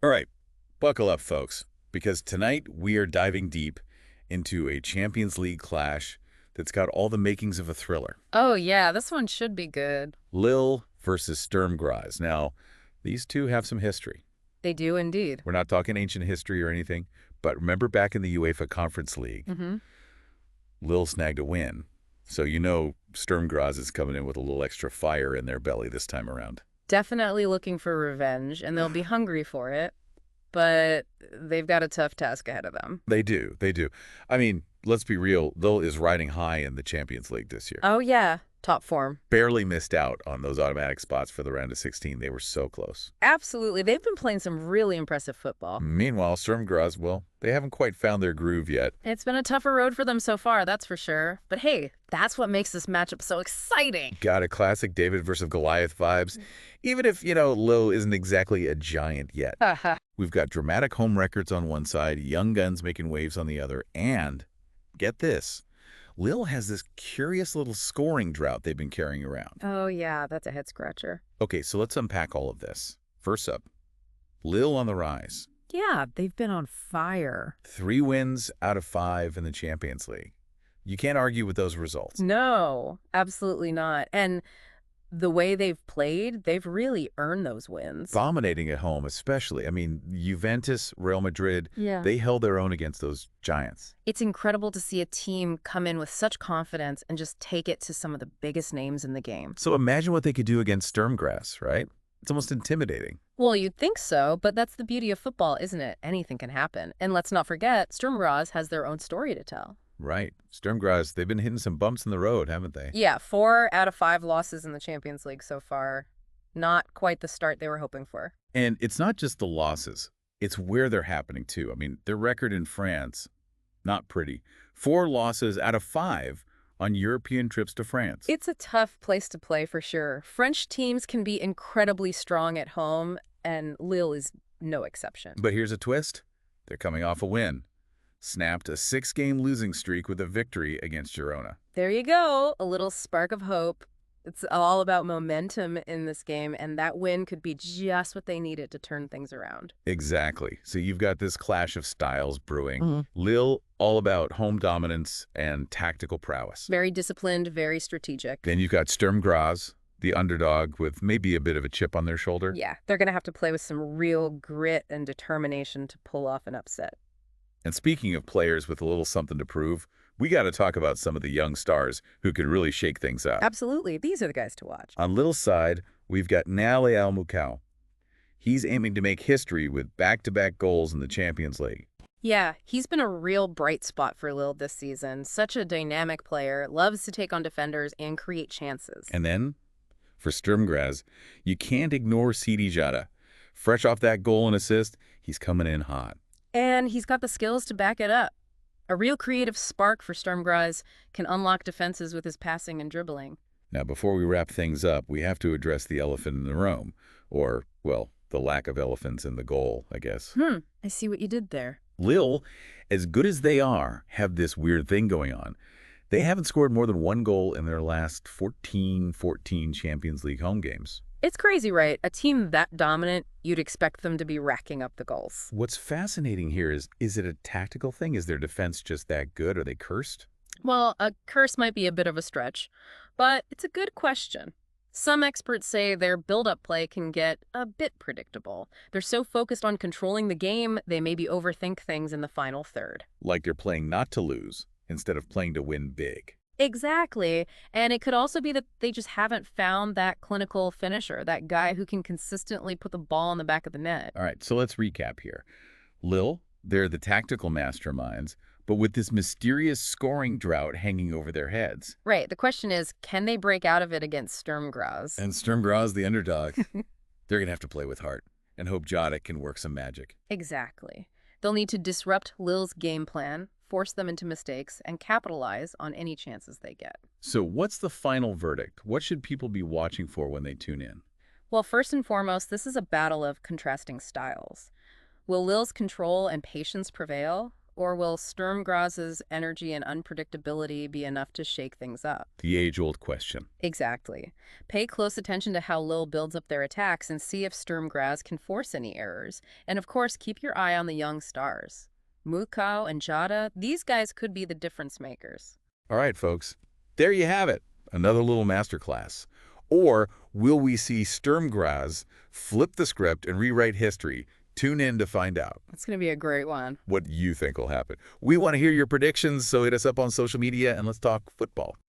All right, buckle up, folks, because tonight we are diving deep into a Champions League clash that's got all the makings of a thriller. Oh, yeah, this one should be good. Lille versus Sturm Graz. Now, these two have some history. They do indeed. We're not talking ancient history or anything, but remember back in the UEFA Conference League, Mm-hmm. Lille snagged a win. So you know Sturm Graz is coming in with a little extra fire in their belly this time around. Definitely looking for revenge, and they'll be hungry for it, but they've got a tough task ahead of them. They do, they do. I mean, let's be real, Lille is riding high in the Champions League this year. Oh, yeah, top form. Barely missed out on those automatic spots for the round of 16. They were so close. Absolutely. They've been playing some really impressive football. Meanwhile, Sturm Graz, well, they haven't quite found their groove yet. It's been a tougher road for them so far, that's for sure. But hey, that's what makes this matchup so exciting. Got a classic David versus Goliath vibes, even if, Lille isn't exactly a giant yet. Haha. We've got dramatic home records on one side, young guns making waves on the other, and, get this, Lille has this curious little scoring drought they've been carrying around. Oh, yeah, that's a head scratcher. Okay, so let's unpack all of this. First up, Lille on the rise. Yeah, they've been on fire. 3 wins out of 5 in the Champions League. You can't argue with those results. No, absolutely not. And the way they've played, they've really earned those wins. Dominating at home, especially. I mean, Juventus, Real Madrid, Yeah. they held their own against those giants. It's incredible to see a team come in with such confidence and just take it to some of the biggest names in the game. So imagine what they could do against Sturm Graz, right? It's almost intimidating. Well, you'd think so, but that's the beauty of football, isn't it? Anything can happen. And let's not forget, Sturm Graz has their own story to tell. Right. Sturm Graz, they've been hitting some bumps in the road, haven't they? Yeah, 4 out of 5 losses in the Champions League so far. Not quite the start they were hoping for. And it's not just the losses. It's where they're happening, too. I mean, their record in France, not pretty. 4 losses out of 5 on European trips to France. It's a tough place to play for sure. French teams can be incredibly strong at home, and Lille is no exception. But here's a twist. They're coming off a win. Snapped a 6-game losing streak with a victory against Girona. There you go, a little spark of hope. It's all about momentum in this game, and that win could be just what they needed to turn things around. Exactly. So you've got this clash of styles brewing. Mhm. Lille, all about home dominance and tactical prowess. Very disciplined, very strategic. Then you've got Sturm Graz, the underdog with maybe a bit of a chip on their shoulder. Yeah, they're going to have to play with some real grit and determination to pull off an upset. And speaking of players with a little something to prove, we got to talk about some of the young stars who could really shake things up. Absolutely, these are the guys to watch. On Lille's side, we've got Naly Al-Mukau. He's aiming to make history with back-to-back goals in the Champions League. Yeah, he's been a real bright spot for Lille this season. Such a dynamic player, loves to take on defenders and create chances. And then, for Sturm Graz, you can't ignore Sidi Jada. Fresh off that goal and assist, he's coming in hot. And he's got the skills to back it up. A real creative spark for Sturm Graz can unlock defenses with his passing and dribbling. Now, before we wrap things up, we have to address the elephant in the room. Or, well, the lack of elephants in the goal, I guess. I see what you did there. Lille, as good as they are, have this weird thing going on. They haven't scored more than 1 goal in their last 14 Champions League home games. It's crazy, right? A team that dominant, you'd expect them to be racking up the goals. What's fascinating here is it a tactical thing? Is their defense just that good? Are they cursed? Well, a curse might be a bit of a stretch, but it's a good question. Some experts say their build-up play can get a bit predictable. They're so focused on controlling the game, they maybe overthink things in the final third. Like they're playing not to lose instead of playing to win big. Exactly. And it could also be that they just haven't found that clinical finisher, that guy who can consistently put the ball in the back of the net. All right, so let's recap here. Lille, they're the tactical masterminds, but with this mysterious scoring drought hanging over their heads. Right. The question is, can they break out of it against Sturm Graz? And Sturm Graz, the underdog, they're going to have to play with heart and hope Jadic can work some magic. Exactly. They'll need to disrupt Lille's game plan, force them into mistakes, and capitalize on any chances they get. So what's the final verdict? What should people be watching for when they tune in? Well, first and foremost, this is a battle of contrasting styles. Will Lille's control and patience prevail, Or will Sturm Graz's energy and unpredictability be enough to shake things up? The age-old question. Exactly. Pay close attention to how Lille builds up their attacks and see if Sturm Graz can force any errors. And of course, keep your eye on the young stars. Mukau and Jada, these guys could be the difference makers. All right, folks. There you have it. Another little masterclass. Or will we see Sturm Graz flip the script and rewrite history? Tune in to find out It's going to be a great one. what you think will happen. We want to hear your predictions, so hit us up on social media and let's talk football.